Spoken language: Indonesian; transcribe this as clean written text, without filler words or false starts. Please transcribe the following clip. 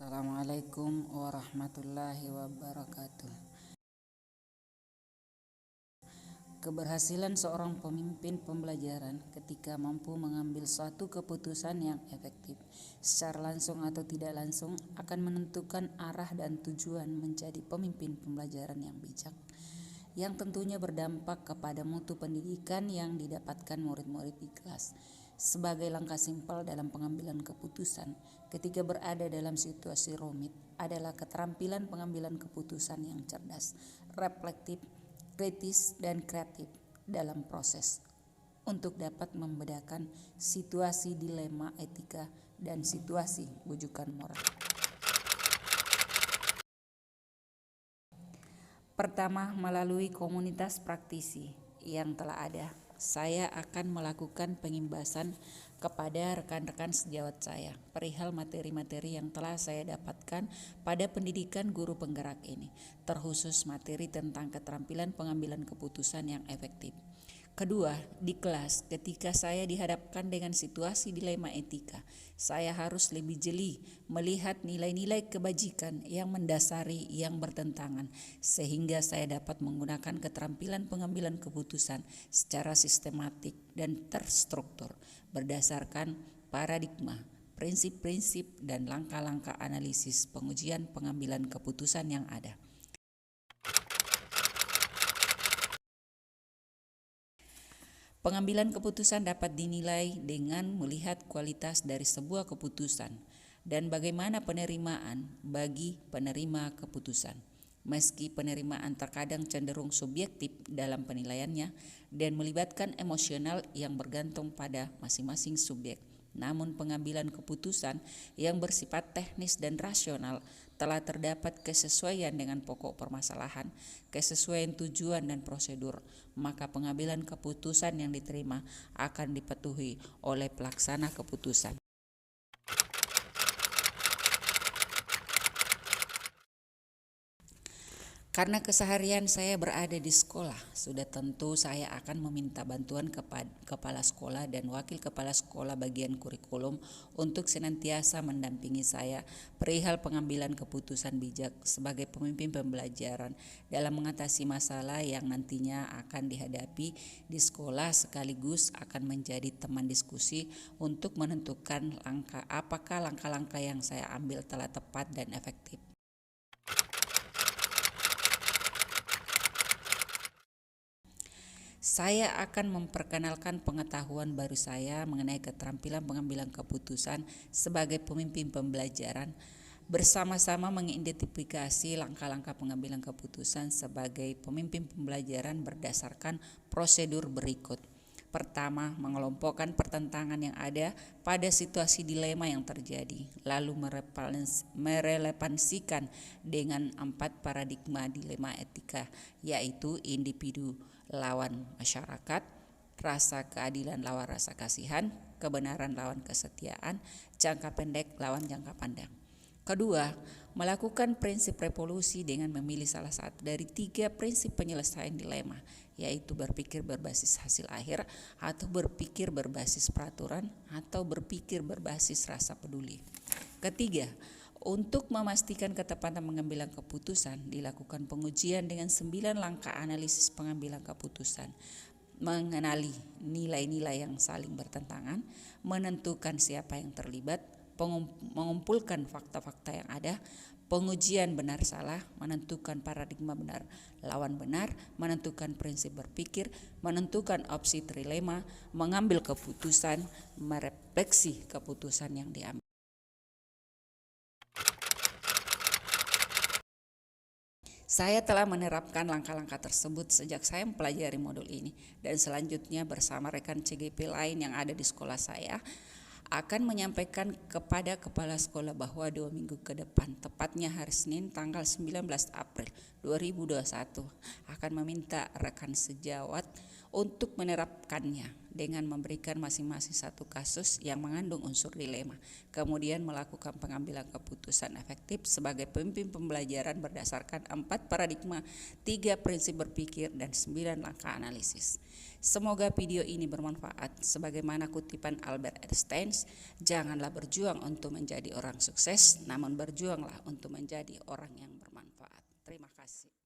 Assalamualaikum warahmatullahi wabarakatuh. Keberhasilan seorang pemimpin pembelajaran ketika mampu mengambil suatu keputusan yang efektif secara langsung atau tidak langsung akan menentukan arah dan tujuan menjadi pemimpin pembelajaran yang bijak, yang tentunya berdampak kepada mutu pendidikan yang didapatkan murid-murid di kelas. Sebagai langkah simpel dalam pengambilan keputusan ketika berada dalam situasi rumit adalah keterampilan pengambilan keputusan yang cerdas, reflektif, kritis, dan kreatif dalam proses untuk dapat membedakan situasi dilema etika dan situasi bujukan moral. Pertama, melalui komunitas praktisi yang telah ada, saya akan melakukan pengimbasan kepada rekan-rekan sejawat saya perihal materi-materi yang telah saya dapatkan pada pendidikan guru penggerak ini, terkhusus materi tentang keterampilan pengambilan keputusan yang efektif. Kedua, di kelas ketika saya dihadapkan dengan situasi dilema etika, saya harus lebih jeli melihat nilai-nilai kebajikan yang mendasari yang bertentangan, sehingga saya dapat menggunakan keterampilan pengambilan keputusan secara sistematik dan terstruktur berdasarkan paradigma, prinsip-prinsip, dan langkah-langkah analisis pengujian pengambilan keputusan yang ada. Pengambilan keputusan dapat dinilai dengan melihat kualitas dari sebuah keputusan dan bagaimana penerimaan bagi penerima keputusan. Meski penerimaan terkadang cenderung subjektif dalam penilaiannya dan melibatkan emosional yang bergantung pada masing-masing subjek, namun pengambilan keputusan yang bersifat teknis dan rasional telah terdapat kesesuaian dengan pokok permasalahan, kesesuaian tujuan dan prosedur, maka pengambilan keputusan yang diterima akan dipatuhi oleh pelaksana keputusan. Karena keseharian saya berada di sekolah, sudah tentu saya akan meminta bantuan kepada kepala sekolah dan wakil kepala sekolah bagian kurikulum untuk senantiasa mendampingi saya perihal pengambilan keputusan bijak sebagai pemimpin pembelajaran dalam mengatasi masalah yang nantinya akan dihadapi di sekolah, sekaligus akan menjadi teman diskusi untuk menentukan apakah langkah-langkah yang saya ambil telah tepat dan efektif. Saya akan memperkenalkan pengetahuan baru saya mengenai keterampilan pengambilan keputusan sebagai pemimpin pembelajaran, bersama-sama mengidentifikasi langkah-langkah pengambilan keputusan sebagai pemimpin pembelajaran berdasarkan prosedur berikut. Pertama, mengelompokkan pertentangan yang ada pada situasi dilema yang terjadi, lalu merelevansikan dengan 4 paradigma dilema etika, yaitu individu lawan masyarakat, rasa keadilan lawan rasa kasihan, kebenaran lawan kesetiaan, jangka pendek lawan jangka panjang. Kedua, melakukan prinsip revolusi dengan memilih salah satu dari 3 prinsip penyelesaian dilema, yaitu berpikir berbasis hasil akhir, atau berpikir berbasis peraturan, atau berpikir berbasis rasa peduli. Ketiga, untuk memastikan ketepatan pengambilan keputusan, dilakukan pengujian dengan 9 langkah analisis pengambilan keputusan, mengenali nilai-nilai yang saling bertentangan, menentukan siapa yang terlibat, mengumpulkan fakta-fakta yang ada, pengujian benar salah, menentukan paradigma benar lawan benar, menentukan prinsip berpikir, menentukan opsi trilema, mengambil keputusan, merefleksi keputusan yang diambil. Saya telah menerapkan langkah-langkah tersebut sejak saya mempelajari modul ini, dan selanjutnya bersama rekan CGP lain yang ada di sekolah saya akan menyampaikan kepada kepala sekolah bahwa 2 minggu ke depan, tepatnya hari Senin tanggal 19 April 2021, akan meminta rekan sejawat untuk menerapkannya dengan memberikan masing-masing satu kasus yang mengandung unsur dilema, kemudian melakukan pengambilan keputusan efektif sebagai pemimpin pembelajaran berdasarkan 4 paradigma, 3 prinsip berpikir, dan 9 langkah analisis. Semoga video ini bermanfaat. Sebagaimana kutipan Albert Einstein, janganlah berjuang untuk menjadi orang sukses, namun berjuanglah untuk menjadi orang yang bermanfaat. Terima kasih.